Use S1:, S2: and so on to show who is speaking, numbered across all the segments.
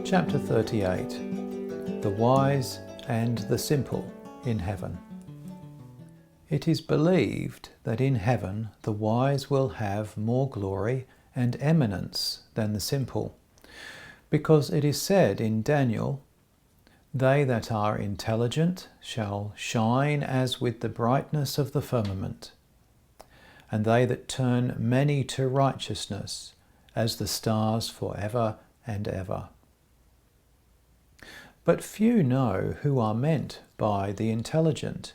S1: Chapter 38. The Wise and the Simple in Heaven. It is believed that in heaven the wise will have more glory and eminence than the simple, because it is said in Daniel, "They that are intelligent shall shine as with the brightness of the firmament, and they that turn many to righteousness as the stars for ever and ever." But few know who are meant by the intelligent,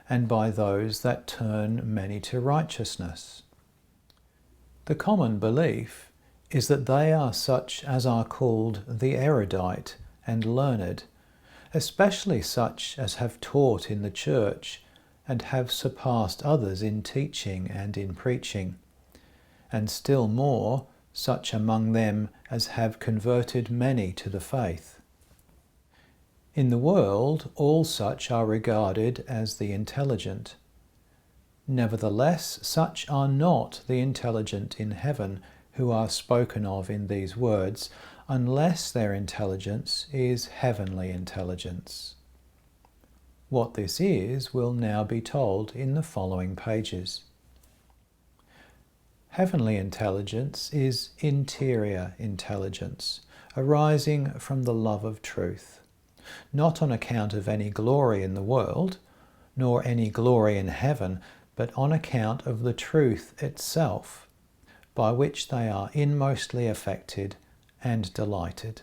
S1: and by those that turn many to righteousness. The common belief is that they are such as are called the erudite and learned, especially such as have taught in the church and have surpassed others in teaching and in preaching, and still more such among them as have converted many to the faith. In the world, all such are regarded as the intelligent. Nevertheless, such are not the intelligent in heaven who are spoken of in these words, unless their intelligence is heavenly intelligence. What this is will now be told in the following pages. Heavenly intelligence is interior intelligence, arising from the love of truth, not on account of any glory in the world, nor any glory in heaven, but on account of the truth itself, by which they are inmostly affected and delighted.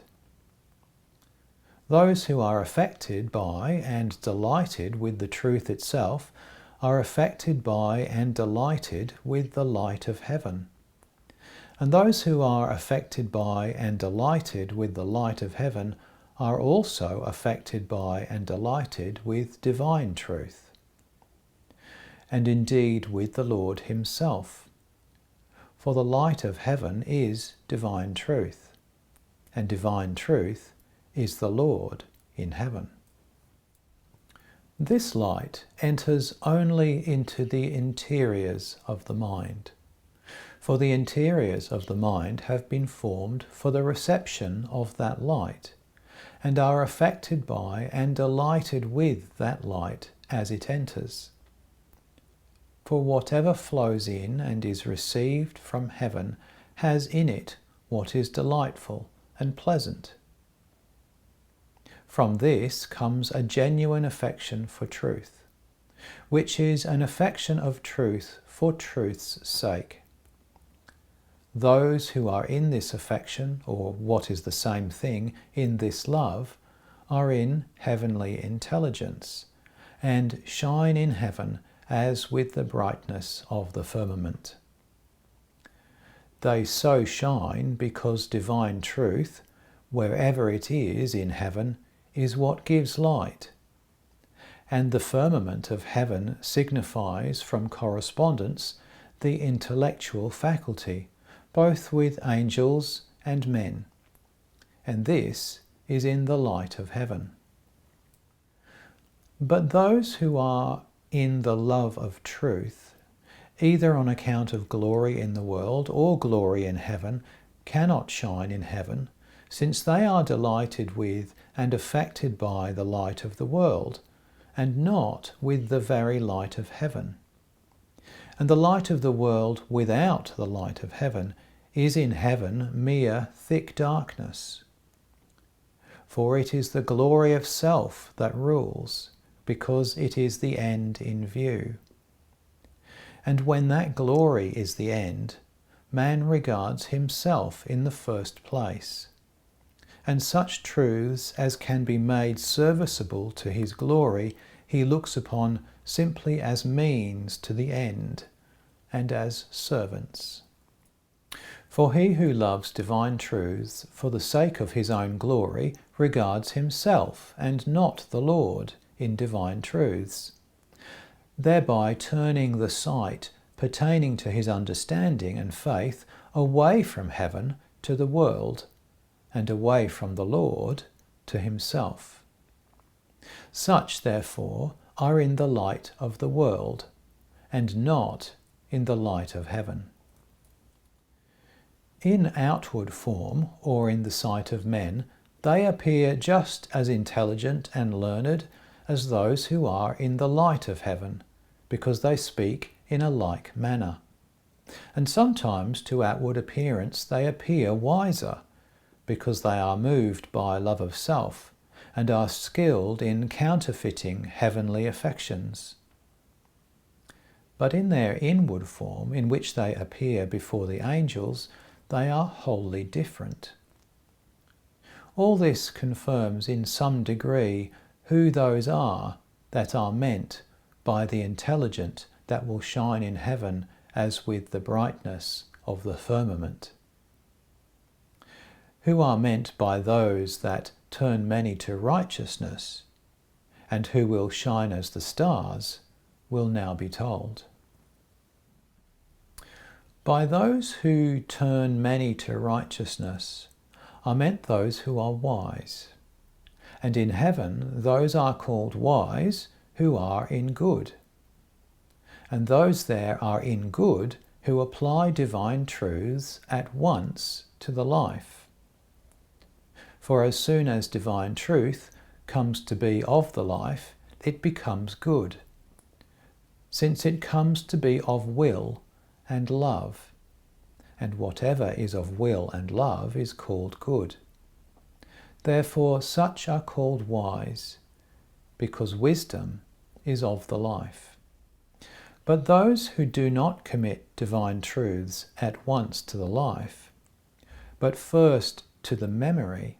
S1: Those who are affected by and delighted with the truth itself are affected by and delighted with the light of heaven. And those who are affected by and delighted with the light of heaven are also affected by and delighted with divine truth, and indeed with the Lord himself. For the light of heaven is divine truth, and divine truth is the Lord in heaven. This light enters only into the interiors of the mind, for the interiors of the mind have been formed for the reception of that light, and are affected by and delighted with that light as it enters. For whatever flows in and is received from heaven has in it what is delightful and pleasant. From this comes a genuine affection for truth, which is an affection of truth for truth's sake. Those who are in this affection, or what is the same thing, in this love, are in heavenly intelligence, and shine in heaven as with the brightness of the firmament. They so shine because divine truth, wherever it is in heaven, is what gives light, and the firmament of heaven signifies from correspondence the intellectual faculty, both with angels and men, and this is in the light of heaven. But those who are in the love of truth, either on account of glory in the world or glory in heaven, cannot shine in heaven, since they are delighted with and affected by the light of the world, and not with the very light of heaven. And the light of the world without the light of heaven is in heaven mere thick darkness. For it is the glory of self that rules, because it is the end in view. And when that glory is the end, man regards himself in the first place, and such truths as can be made serviceable to his glory he looks upon simply as means to the end, and as servants. For he who loves divine truths for the sake of his own glory regards himself and not the Lord in divine truths, thereby turning the sight pertaining to his understanding and faith away from heaven to the world, and away from the Lord to himself. Such, therefore, are in the light of the world, and not in the light of heaven. In outward form, or in the sight of men, they appear just as intelligent and learned as those who are in the light of heaven, because they speak in a like manner. And sometimes to outward appearance they appear wiser, because they are moved by love of self, and are skilled in counterfeiting heavenly affections. But in their inward form, in which they appear before the angels, they are wholly different. All this confirms in some degree who those are that are meant by the intelligent that will shine in heaven as with the brightness of the firmament. Who are meant by those that turn many to righteousness, and who will shine as the stars, will now be told. By those who turn many to righteousness are meant those who are wise, and in heaven those are called wise who are in good. And those there are in good who apply divine truths at once to the life. For as soon as divine truth comes to be of the life, it becomes good, since it comes to be of will and love, and whatever is of will and love is called good. Therefore such are called wise, because wisdom is of the life. But those who do not commit divine truths at once to the life, but first to the memory,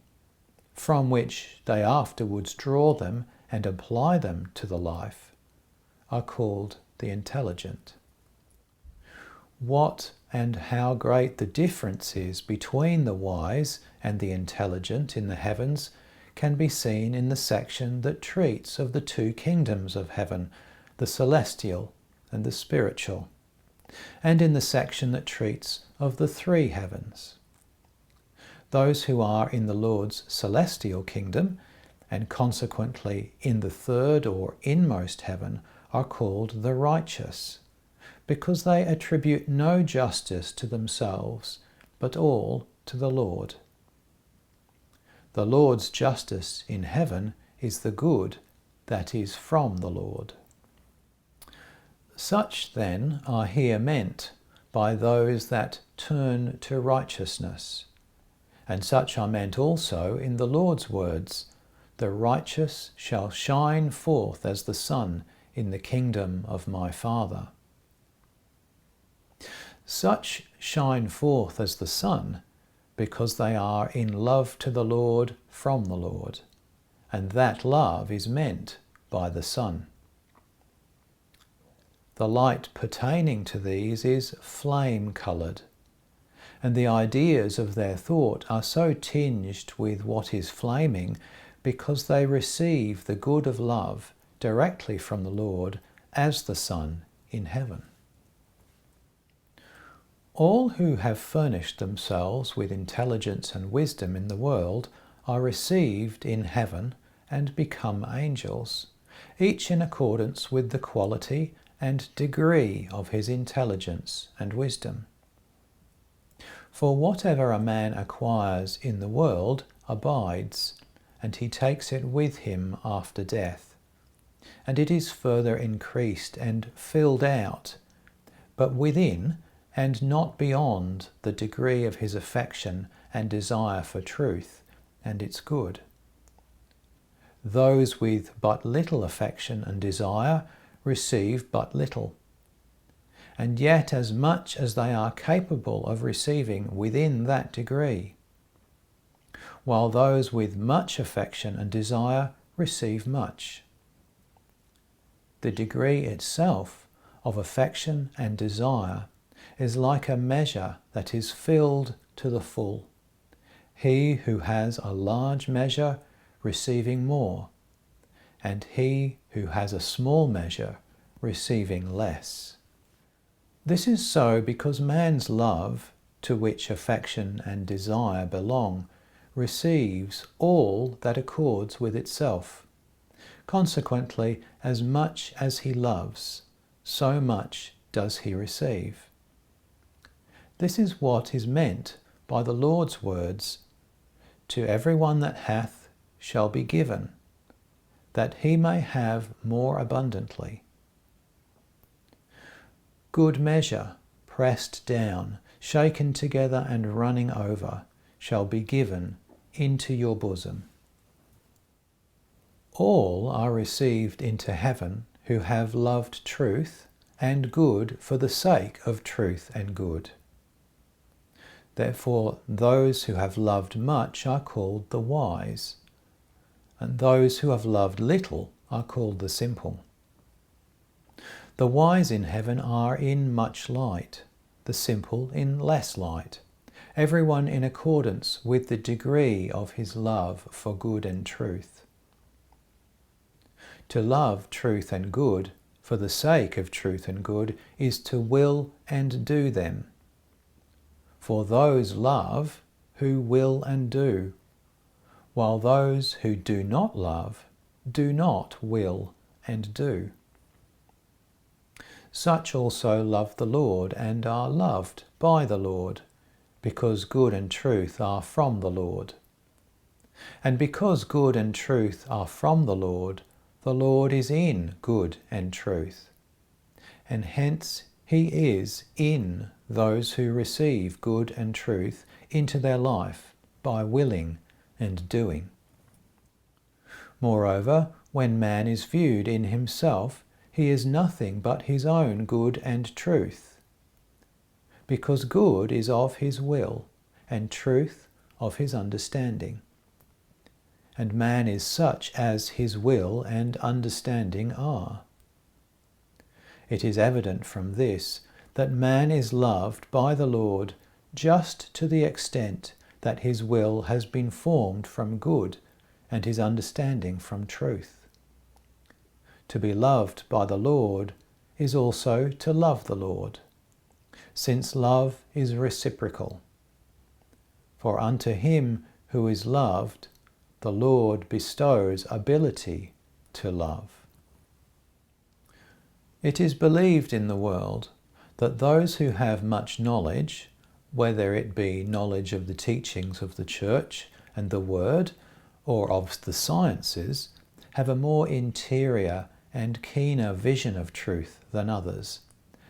S1: from which they afterwards draw them and apply them to the life, are called the intelligent. What and how great the difference is between the wise and the intelligent in the heavens can be seen in the section that treats of the two kingdoms of heaven, the celestial and the spiritual, and in the section that treats of the three heavens. Those who are in the Lord's celestial kingdom, and consequently in the third or inmost heaven, are called the righteous, because they attribute no justice to themselves, but all to the Lord. The Lord's justice in heaven is the good that is from the Lord. Such then are here meant by those that turn to righteousness, and such are meant also in the Lord's words, "The righteous shall shine forth as the sun in the kingdom of my Father." Such shine forth as the sun because they are in love to the Lord from the Lord, and that love is meant by the sun. The light pertaining to these is flame-coloured, and the ideas of their thought are so tinged with what is flaming because they receive the good of love directly from the Lord as the sun in heaven. All who have furnished themselves with intelligence and wisdom in the world are received in heaven and become angels, each in accordance with the quality and degree of his intelligence and wisdom. For whatever a man acquires in the world abides, and he takes it with him after death, and it is further increased and filled out, but within and not beyond the degree of his affection and desire for truth and its good. Those with but little affection and desire receive but little, and yet as much as they are capable of receiving within that degree, while those with much affection and desire receive much. The degree itself of affection and desire is like a measure that is filled to the full, he who has a large measure receiving more, and he who has a small measure receiving less. This is so because man's love, to which affection and desire belong, receives all that accords with itself. Consequently, as much as he loves, so much does he receive. This is what is meant by the Lord's words, to every one that hath shall be given, that he may have more abundantly. Good measure, pressed down, shaken together and running over, shall be given into your bosom. All are received into heaven who have loved truth and good for the sake of truth and good. Therefore those who have loved much are called the wise, and those who have loved little are called the simple. The wise in heaven are in much light, the simple in less light, everyone in accordance with the degree of his love for good and truth. To love truth and good for the sake of truth and good is to will and do them. For those love who will and do, while those who do not love do not will and do. Such also love the Lord and are loved by the Lord, because good and truth are from the Lord. And because good and truth are from the Lord is in good and truth, and hence he is in those who receive good and truth into their life by willing and doing. Moreover, when man is viewed in himself, he is nothing but his own good and truth, because good is of his will, and truth of his understanding. And man is such as his will and understanding are. It is evident from this that man is loved by the Lord just to the extent that his will has been formed from good and his understanding from truth. To be loved by the Lord is also to love the Lord, since love is reciprocal. For unto him who is loved, the Lord bestows ability to love. It is believed in the world that those who have much knowledge, whether it be knowledge of the teachings of the Church and the Word, or of the sciences, have a more interior and keener vision of truth than others,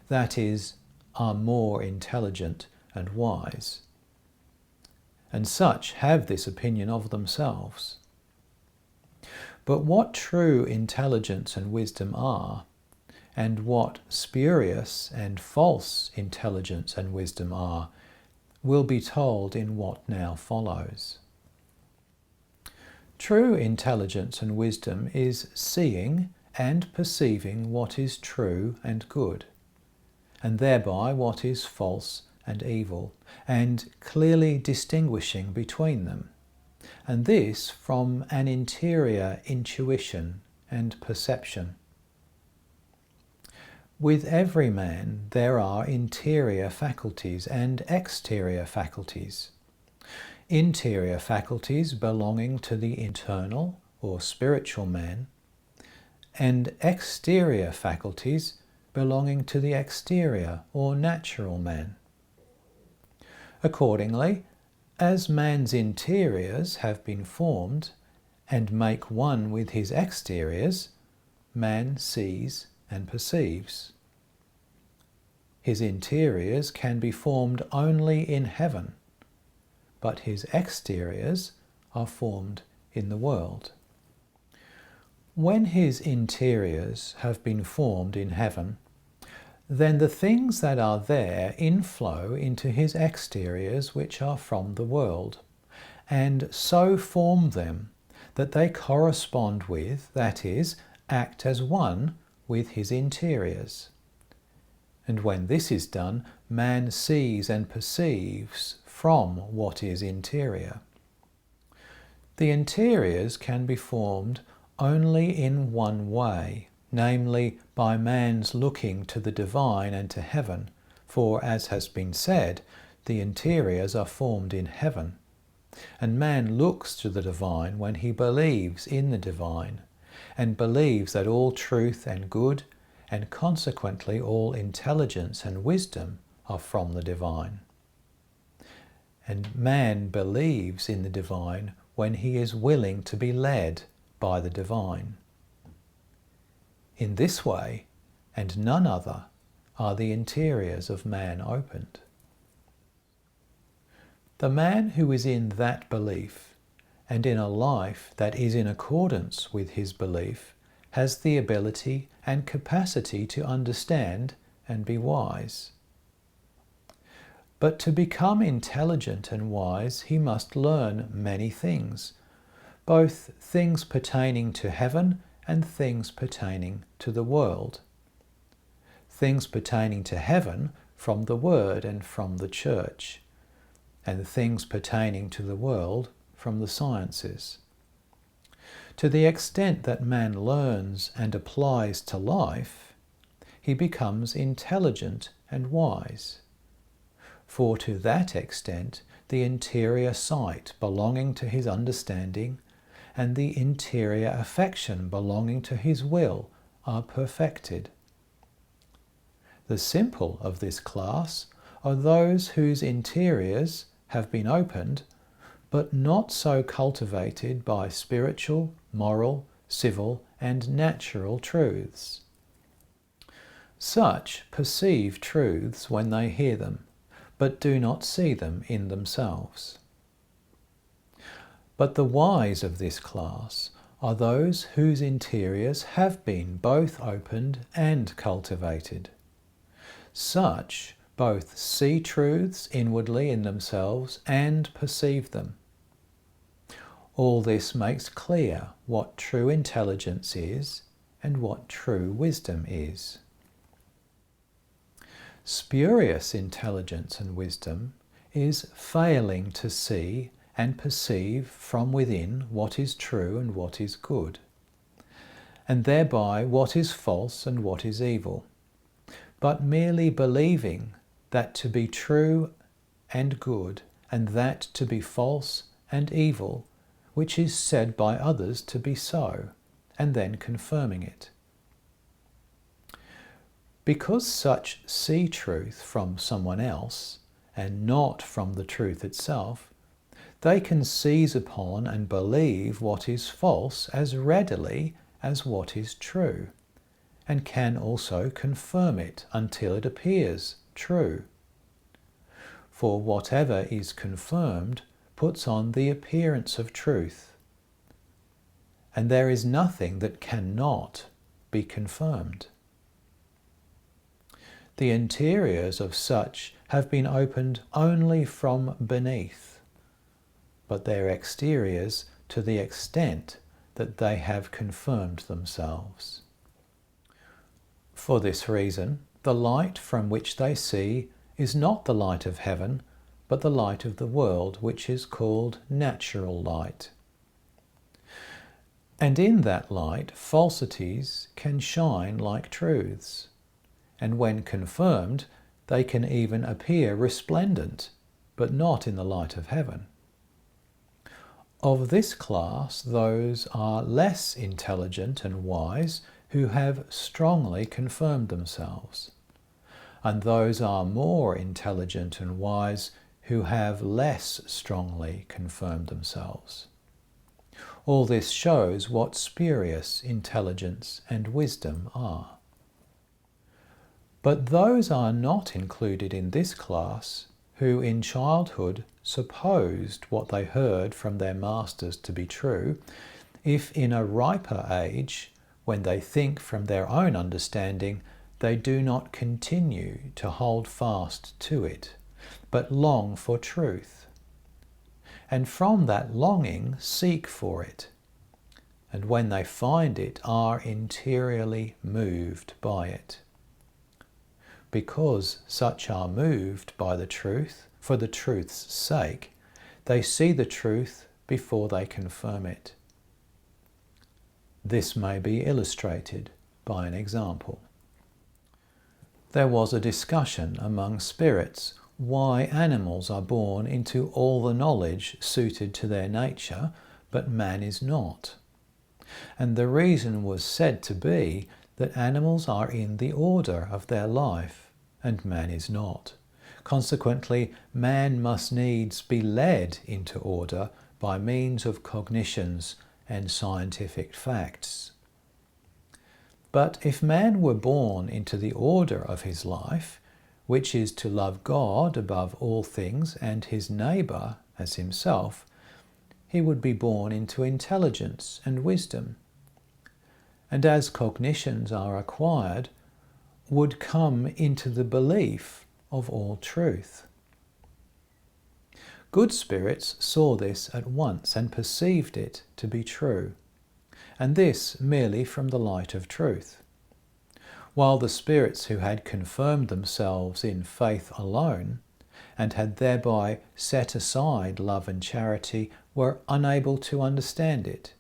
S1: that is, are more intelligent and wise. And such have this opinion of themselves. But what true intelligence and wisdom are, and what spurious and false intelligence and wisdom are, will be told in what now follows. True intelligence and wisdom is seeing and perceiving what is true and good, and thereby what is false and evil, and clearly distinguishing between them, and this from an interior intuition and perception. With every man there are interior faculties and exterior faculties. Interior faculties belonging to the internal or spiritual man, and exterior faculties belonging to the exterior or natural man. Accordingly, as man's interiors have been formed and make one with his exteriors, man sees and perceives. His interiors can be formed only in heaven, but his exteriors are formed in the world. When his interiors have been formed in heaven, then the things that are there inflow into his exteriors which are from the world, and so form them that they correspond with, that is, act as one with his interiors. And when this is done, man sees and perceives from what is interior. The interiors can be formed only in one way, namely by man's looking to the divine and to heaven, for, as has been said, the interiors are formed in heaven, and man looks to the divine when he believes in the divine, and believes that all truth and good, and consequently all intelligence and wisdom, are from the divine. and man believes in the divine when he is willing to be led by the divine. In this way, and none other, are the interiors of man opened. The man who is in that belief, and in a life that is in accordance with his belief, has the ability and capacity to understand and be wise. But to become intelligent and wise, he must learn many things, both things pertaining to heaven and things pertaining to the world. Things pertaining to heaven from the Word and from the Church, and things pertaining to the world from the sciences. To the extent that man learns and applies to life, he becomes intelligent and wise. For to that extent, the interior sight belonging to his understanding and the interior affection belonging to his will are perfected. The simple of this class are those whose interiors have been opened, but not so cultivated by spiritual, moral, civil, and natural truths. Such perceive truths when they hear them, but do not see them in themselves. But the wise of this class are those whose interiors have been both opened and cultivated. Such both see truths inwardly in themselves and perceive them. All this makes clear what true intelligence is and what true wisdom is. Spurious intelligence and wisdom is failing to see and perceive from within what is true and what is good, and thereby what is false and what is evil, but merely believing that to be true and good, and that to be false and evil, which is said by others to be so, and then confirming it. Because such see truth from someone else, and not from the truth itself, they can seize upon and believe what is false as readily as what is true, and can also confirm it until it appears true. For whatever is confirmed puts on the appearance of truth, and there is nothing that cannot be confirmed. The interiors of such have been opened only from beneath, but their exteriors to the extent that they have confirmed themselves. For this reason, the light from which they see is not the light of heaven, but the light of the world, which is called natural light. And in that light, falsities can shine like truths, and when confirmed, they can even appear resplendent, but not in the light of heaven. Of this class, those are less intelligent and wise who have strongly confirmed themselves, and those are more intelligent and wise who have less strongly confirmed themselves. All this shows what spurious intelligence and wisdom are. But those are not included in this class who in childhood supposed what they heard from their masters to be true, if in a riper age, when they think from their own understanding, they do not continue to hold fast to it, but long for truth, and from that longing seek for it, and when they find it are interiorly moved by it. Because such are moved by the truth, for the truth's sake, they see the truth before they confirm it. This may be illustrated by an example. There was a discussion among spirits why animals are born into all the knowledge suited to their nature, but man is not. And the reason was said to be that animals are in the order of their life, and man is not, Consequently, man must needs be led into order by means of cognitions and scientific facts. But if man were born into the order of his life, which is to love God above all things and his neighbour as himself, he would be born into intelligence and wisdom. And as cognitions are acquired, would come into the belief of all truth. Good spirits saw this at once and perceived it to be true, and this merely from the light of truth. While the spirits who had confirmed themselves in faith alone, and had thereby set aside love and charity, were unable to understand it,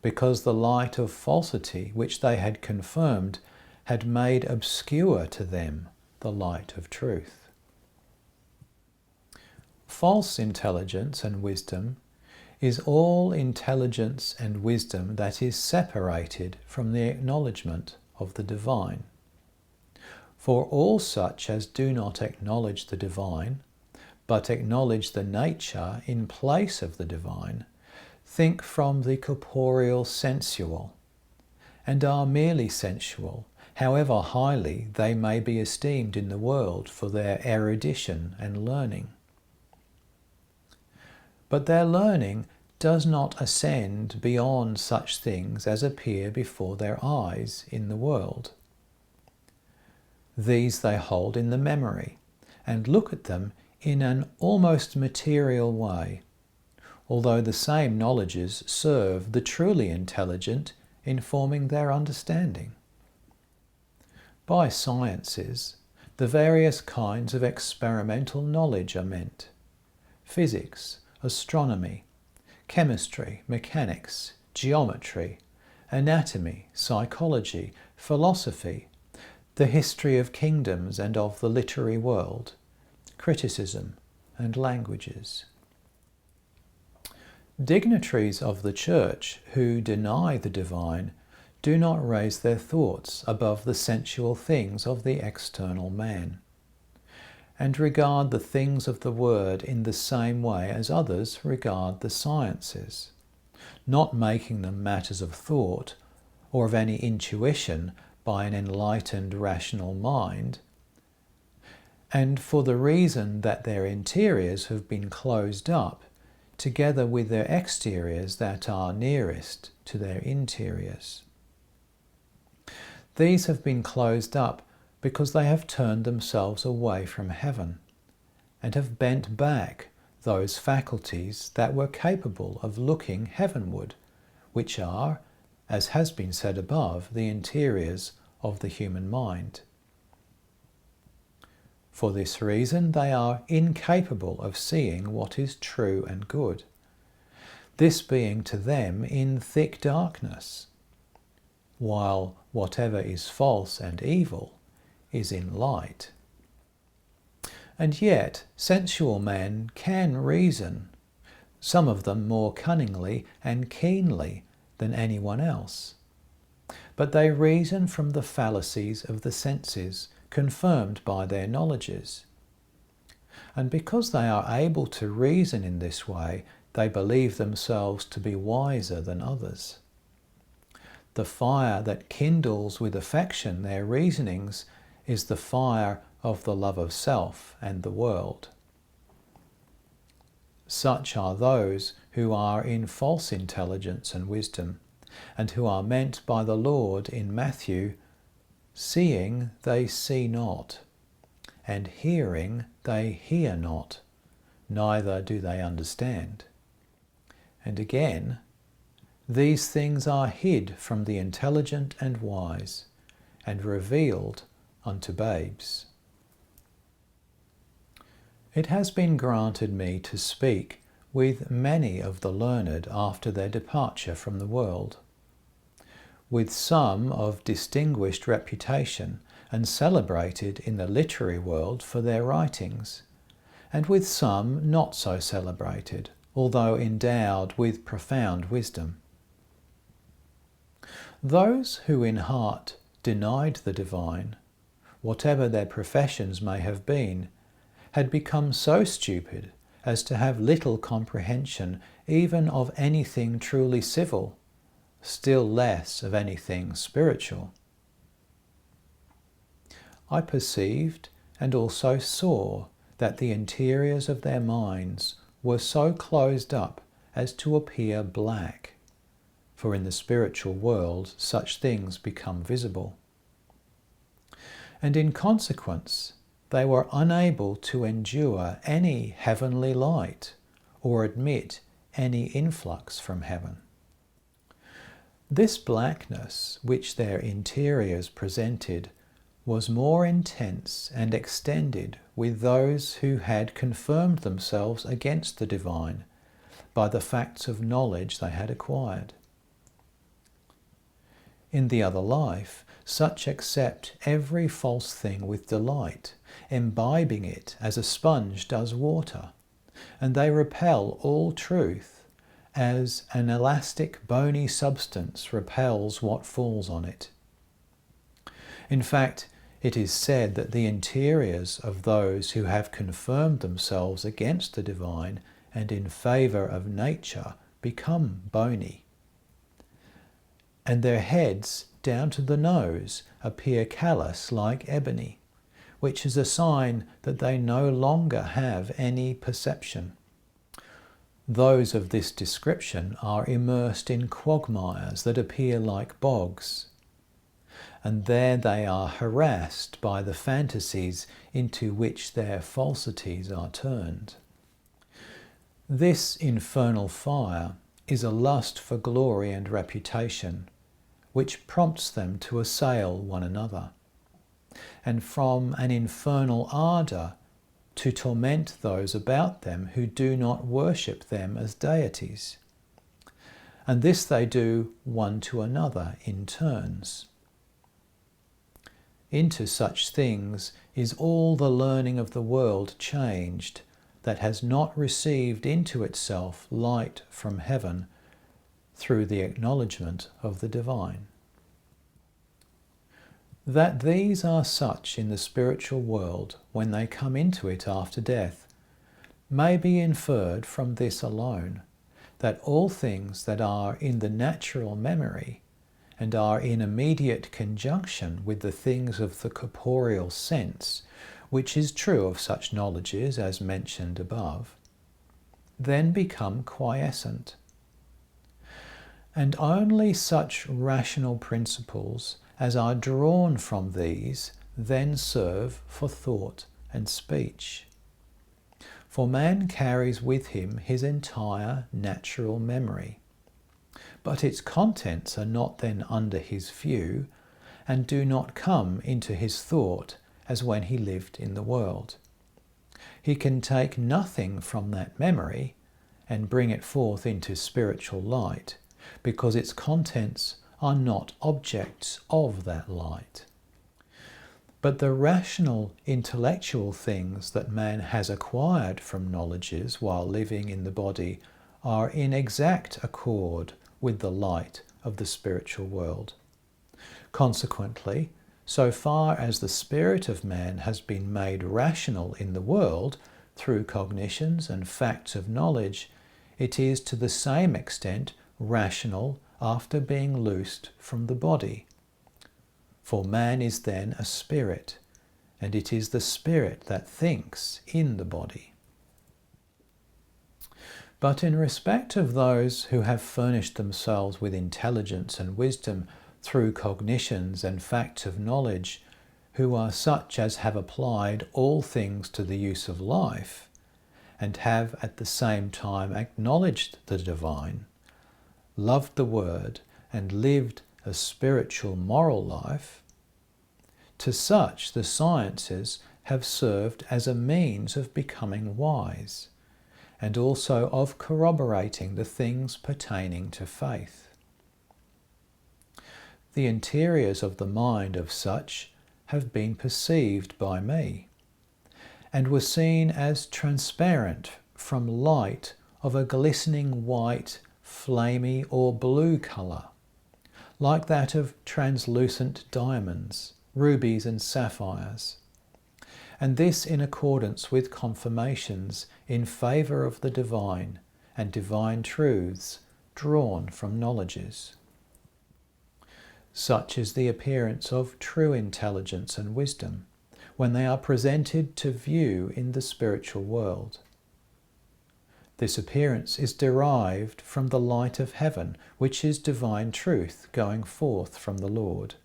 S1: because the light of falsity which they had confirmed had made obscure to them the light of truth. False intelligence and wisdom is all intelligence and wisdom that is separated from the acknowledgement of the divine. For all such as do not acknowledge the divine, but acknowledge the nature in place of the divine, think from the corporeal sensual, and are merely sensual, however highly they may be esteemed in the world for their erudition and learning. But their learning does not ascend beyond such things as appear before their eyes in the world. These they hold in the memory, and look at them in an almost material way, although the same knowledges serve the truly intelligent in forming their understanding. By sciences, the various kinds of experimental knowledge are meant: physics, astronomy, chemistry, mechanics, geometry, anatomy, psychology, philosophy, the history of kingdoms and of the literary world, criticism, and languages. Dignitaries of the Church who deny the divine do not raise their thoughts above the sensual things of the external man, and regard the things of the Word in the same way as others regard the sciences, not making them matters of thought or of any intuition by an enlightened rational mind, and for the reason that their interiors have been closed up, together with their exteriors that are nearest to their interiors. These have been closed up because they have turned themselves away from heaven, and have bent back those faculties that were capable of looking heavenward, which are, as has been said above, the interiors of the human mind. For this reason they are incapable of seeing what is true and good, this being to them in thick darkness, while whatever is false and evil is in light. And yet sensual men can reason, some of them more cunningly and keenly than anyone else. But they reason from the fallacies of the senses, confirmed by their knowledges. And because they are able to reason in this way, they believe themselves to be wiser than others. The fire that kindles with affection their reasonings is the fire of the love of self and the world. Such are those who are in false intelligence and wisdom, and who are meant by the Lord in Matthew, seeing they see not, and hearing they hear not, neither do they understand. And again, these things are hid from the intelligent and wise, and revealed unto babes. It has been granted me to speak with many of the learned after their departure from the world, with some of distinguished reputation and celebrated in the literary world for their writings, and with some not so celebrated, although endowed with profound wisdom. Those who in heart denied the divine whatever their professions may have been, had become so stupid as to have little comprehension even of anything truly civil, still less of anything spiritual. I perceived and also saw that the interiors of their minds were so closed up as to appear black, for in the spiritual world such things become visible. And in consequence, they were unable to endure any heavenly light or admit any influx from heaven. This blackness which their interiors presented was more intense and extended with those who had confirmed themselves against the divine by the facts of knowledge they had acquired. In the other life, such accept every false thing with delight, imbibing it as a sponge does water, and they repel all truth as an elastic bony substance repels what falls on it. In fact, it is said that the interiors of those who have confirmed themselves against the divine and in favour of nature become bony, and their heads down to the nose appear callous like ebony, which is a sign that they no longer have any perception. Those of this description are immersed in quagmires that appear like bogs, and there they are harassed by the fantasies into which their falsities are turned. This infernal fire is a lust for glory and reputation, which prompts them to assail one another, and from an infernal ardour to torment those about them who do not worship them as deities. And this they do one to another in turns. Into such things is all the learning of the world changed that has not received into itself light from heaven through the acknowledgement of the divine. That these are such in the spiritual world when they come into it after death may be inferred from this alone, that all things that are in the natural memory and are in immediate conjunction with the things of the corporeal sense, which is true of such knowledges as mentioned above, then become quiescent. And only such rational principles as are drawn from these then serve for thought and speech. For man carries with him his entire natural memory, but its contents are not then under his view and do not come into his thought as when he lived in the world. He can take nothing from that memory and bring it forth into spiritual light, because its contents are not objects of that light. But the rational intellectual things that man has acquired from knowledges while living in the body are in exact accord with the light of the spiritual world. Consequently, so far as the spirit of man has been made rational in the world through cognitions and facts of knowledge, it is to the same extent rational after being loosed from the body. For man is then a spirit, and it is the spirit that thinks in the body. But in respect of those who have furnished themselves with intelligence and wisdom through cognitions and facts of knowledge, who are such as have applied all things to the use of life, and have at the same time acknowledged the divine, loved the Word, and lived a spiritual moral life, to such the sciences have served as a means of becoming wise, and also of corroborating the things pertaining to faith. The interiors of the mind of such have been perceived by me, and were seen as transparent from light of a glistening white, flamy or blue colour, like that of translucent diamonds, rubies and sapphires, and this in accordance with confirmations in favour of the divine and divine truths drawn from knowledges. Such is the appearance of true intelligence and wisdom when they are presented to view in the spiritual world. This appearance is derived from the light of heaven, which is divine truth going forth from the Lord,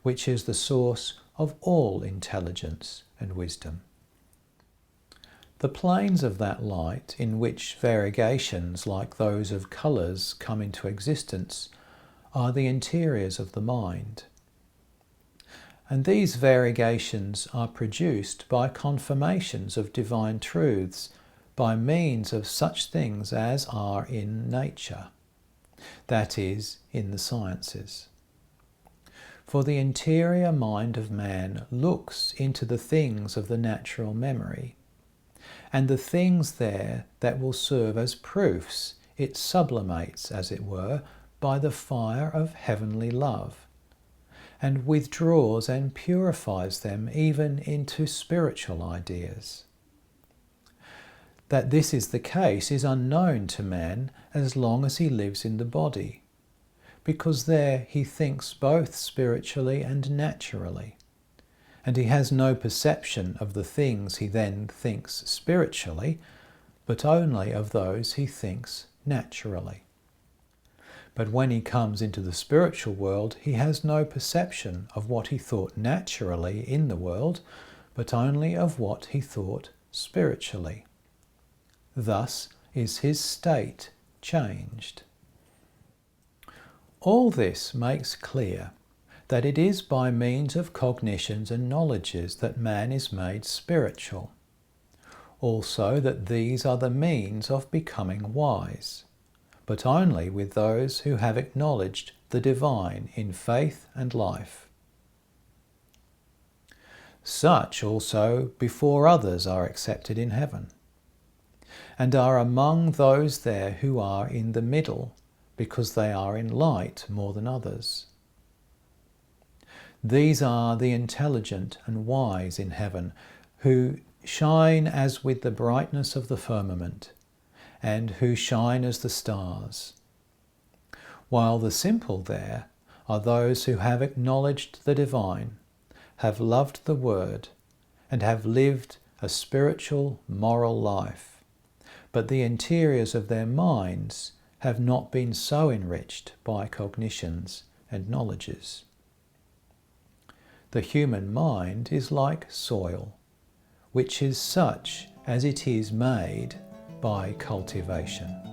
S1: which is the source of all intelligence and wisdom. The planes of that light, in which variegations like those of colours come into existence, are the interiors of the mind. And these variegations are produced by confirmations of divine truths by means of such things as are in nature, that is, in the sciences. For the interior mind of man looks into the things of the natural memory, and the things there that will serve as proofs it sublimates, as it were, by the fire of heavenly love, and withdraws and purifies them even into spiritual ideas. That this is the case is unknown to man as long as he lives in the body, because there he thinks both spiritually and naturally, and he has no perception of the things he then thinks spiritually, but only of those he thinks naturally. But when he comes into the spiritual world, he has no perception of what he thought naturally in the world, but only of what he thought spiritually. Thus is his state changed. All this makes clear that it is by means of cognitions and knowledges that man is made spiritual. Also that these are the means of becoming wise, but only with those who have acknowledged the divine in faith and life. Such also before others are accepted in heaven, and are among those there who are in the middle, because they are in light more than others. These are the intelligent and wise in heaven, who shine as with the brightness of the firmament, and who shine as the stars. While the simple there are those who have acknowledged the divine, have loved the word, and have lived a spiritual, moral life, but the interiors of their minds have not been so enriched by cognitions and knowledges. The human mind is like soil, which is such as it is made by cultivation.